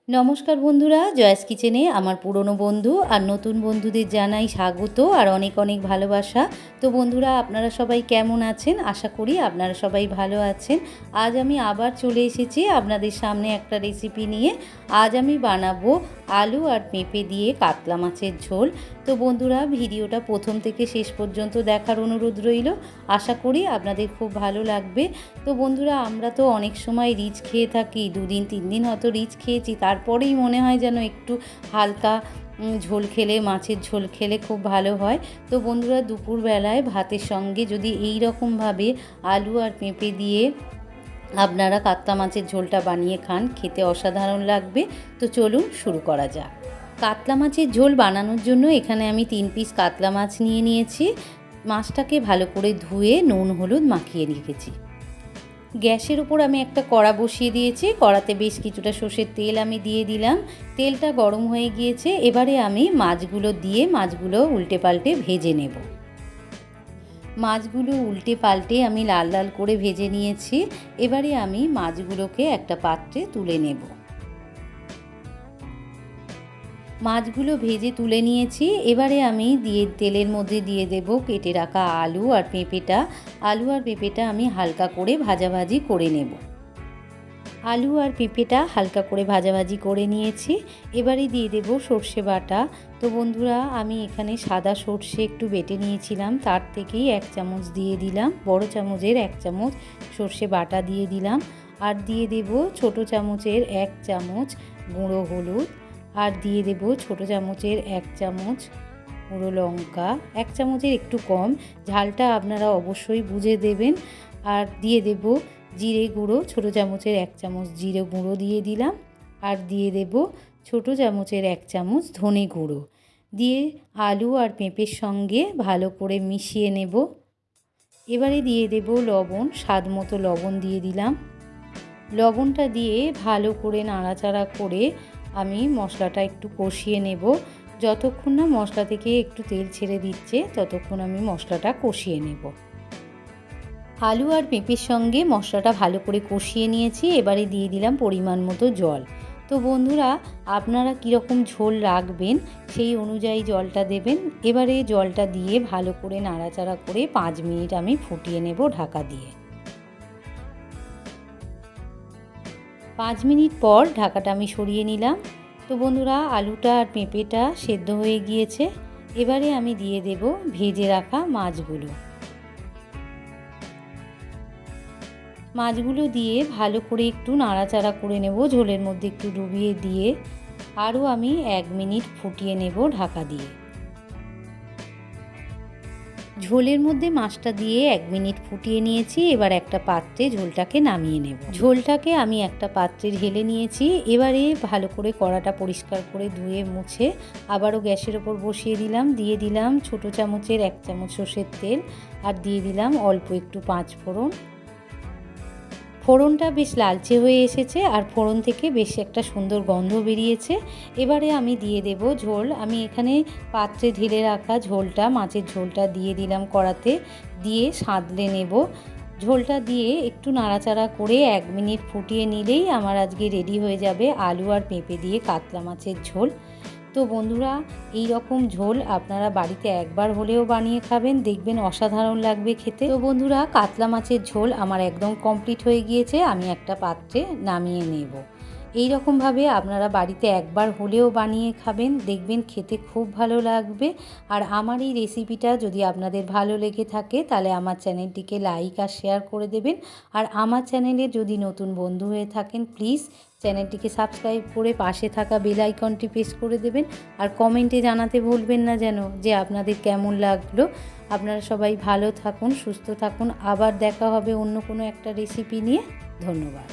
নমস্কার বন্ধুরা, জয়াস কিচেনে আমার পুরনো বন্ধু আর নতুন বন্ধুদের জানাই স্বাগত আর অনেক অনেক ভালোবাসা। তো বন্ধুরা, আপনারা সবাই কেমন আছেন? আশা করি আপনারা সবাই ভালো আছেন। আজ আমি আবার চলে এসেছি আপনাদের সামনে একটা রেসিপি নিয়ে। আজ আমি বানাবো আলু আর পেঁপে দিয়ে কাতলা মাছের ঝোল। তো বন্ধুরা, ভিডিওটা প্রথম থেকে শেষ পর্যন্ত দেখার অনুরোধ রইল। আশা করি আপনাদের খুব ভালো লাগবে। তো বন্ধুরা, আমরা তো অনেক সময় রিচ খেয়ে থাকি, 2 দিন 3 দিন হয়তো রিচ খেয়েছি, তারপরেই মনে হয় যেন একটু হালকা ঝোল খেলে, মাছের ঝোল খেলে খুব ভালো হয়। তো বন্ধুরা, দুপুরবেলায় ভাতের সঙ্গে যদি এই রকমভাবে আলু আর পেঁপে দিয়ে আপনারা কাতলা মাছের ঝোলটা বানিয়ে খান, খেতে অসাধারণ লাগবে। তো চলুন শুরু করা যাক। কাতলা মাছের ঝোল বানানোর জন্য এখানে আমি 3 পিস কাতলা মাছ নিয়ে নিয়েছি। মাছটাকে ভালো করে ধুয়ে নুন হলুদ মাখিয়ে রেখেছি। গ্যাসের উপর আমি একটা কড়া বসিয়ে দিয়েছি। কড়াতে বেশ কিছুটা সর্ষের তেল আমি দিয়ে দিলাম। তেলটা গরম হয়ে গিয়েছে। এবারে আমি মাছগুলো উল্টে পাল্টে ভেজে নেব। মাছগুলো উল্টে পাল্টে আমি লাল লাল করে ভেজে নিয়েছি। এবারে আমি মাছগুলোকে একটা পাত্রে তুলে নেব। মাছগুলো ভেজে তুলে নিয়েছি। এবারে আমি তেলের মধ্যে দিয়ে দেব কেটে রাখা আলু আর পেঁপেটা আমি হালকা করে ভাজাভাজি করে নেব। আলু আর পেঁপেটা হালকা করে ভাজাভাজি করে নিয়েছি। এবারে দিয়ে দেব সর্ষে বাটা। তো বন্ধুরা, আমি এখানে সাদা সর্ষে একটু বেটে নিয়েছিলাম, তার থেকেই 1 চামচ দিয়ে দিলাম। বড় চামচের 1 চামচ সর্ষে বাটা দিয়ে দিলাম। আর দিয়ে দেব ছোট চামচের 1 চামচ গুঁড়ো হলুদ। আর দিয়ে দেব ছোট চামচের 1 চামচ গুঁড়ো লঙ্কা, 1 চামচের একটু কম, ঝালটা আপনারা অবশ্যই বুঝে দেবেন। আর দিয়ে দেব জিরে গুঁড়ো, ছোট চামচের 1 চামচ জিরে গুঁড়ো দিয়ে দিলাম। আর দিয়ে দেব ছোট চামচের 1 চামচ ধনে গুঁড়ো দিয়ে আলু আর পেঁপের সঙ্গে ভালো করে মিশিয়ে নেব। এবারে দিয়ে দেব লবণ, স্বাদ মতো লবণ দিয়ে দিলাম। লবণটা দিয়ে ভালো করে নাড়াচাড়া করে আমি মশলাটা একটু কষিয়ে নেব। যতক্ষণ না মশলা থেকে একটু তেল ছেড়ে দিচ্ছে, ততক্ষণ আমি মশলাটা কষিয়ে নেব। আলু আর পেঁপের সঙ্গে মশলাটা ভালো করে কষিয়ে নিয়েছি। এবারে দিয়ে দিলাম পরিমাণ মতো জল। তো বন্ধুরা, আপনারা কীরকম ঝোল রাখবেন সেই অনুযায়ী জলটা দেবেন। এবারে জলটা দিয়ে ভালো করে নাড়াচাড়া করে 5 মিনিট আমি ফুটিয়ে নেব ঢাকা দিয়ে। 5 মিনিট পর ঢাকাটা আমি সরিয়ে নিলাম। তো বন্ধুরা, আলুটা আর পেঁপেটা সেদ্ধ হয়ে গিয়েছে। এবারে আমি দিয়ে দেব ভেজে রাখা মাছগুলো দিয়ে ভালো করে একটু নাড়াচাড়া করে নেব, ঝোলের মধ্যে একটু ডুবিয়ে দিয়ে আরও আমি 1 মিনিট ফুটিয়ে নেব ঢাকা দিয়ে। ঝোলের মধ্যে মাছটা দিয়ে 1 মিনিট ফুটিয়ে নিয়েছি। এবার একটা পাত্রে ঝোলটাকে নামিয়ে নেব। ঝোলটাকে আমি একটা পাত্রে ঢেলে নিয়েছি। এবারে ভালো করে কড়াটা পরিষ্কার করে ধুয়ে মুছে আবারও গ্যাসের ওপর বসিয়ে দিলাম। দিয়ে দিলাম ছোট চামচের 1 চামচ সর্ষের তেল। আর দিয়ে দিলাম অল্প একটু 5 ফোড়ন। ফোড়নটা বেশ লালচে হয়ে এসেছে আর ফোড়ন থেকে বেশ একটা সুন্দর গন্ধ বেরিয়েছে। এবারে আমি দিয়ে দেব ঝোল। আমি এখানে পাত্রে ঢেলে রাখা মাছের ঝোলটা দিয়ে দিলাম কড়াতে, দিয়ে সাঁতলে নেব। ঝোলটা দিয়ে একটু নাড়াচাড়া করে 1 মিনিট ফুটিয়ে নিলেই আমার আজকে রেডি হয়ে যাবে আলু আর পেঁপে দিয়ে কাতলা মাছের ঝোল। তো বন্ধুরা, এই রকম ঝোল আপনারা বাড়িতে একবার হলেও বানিয়ে খাবেন, দেখবেন অসাধারণ লাগবে খেতে। তো বন্ধুরা, কাতলা মাছের ঝোল আমার একদম কমপ্লিট হয়ে গিয়েছে। আমি একটা পাত্রে নামিয়ে নেব। এই রকমভাবে আপনারা বাড়িতে একবার হলেও বানিয়ে খাবেন, দেখবেন খেতে খুব ভালো লাগবে। আর আমার এই রেসিপিটা যদি আপনাদের ভালো লেগে থাকে, তাহলে আমার চ্যানেলটিকে লাইক আর শেয়ার করে দেবেন। আর আমার চ্যানেলে যদি নতুন বন্ধু হয়ে থাকেন, প্লিজ চ্যানেলটিকে সাবস্ক্রাইব করে পাশে থাকা বেল আইকনটি প্রেস করে দেবেন। আর কমেন্টে জানাতে ভুলবেন না যেন যে আপনাদের কেমন লাগলো। আপনারা সবাই ভালো থাকুন, সুস্থ থাকুন। আবার দেখা হবে অন্য কোনো একটা রেসিপি নিয়ে। ধন্যবাদ।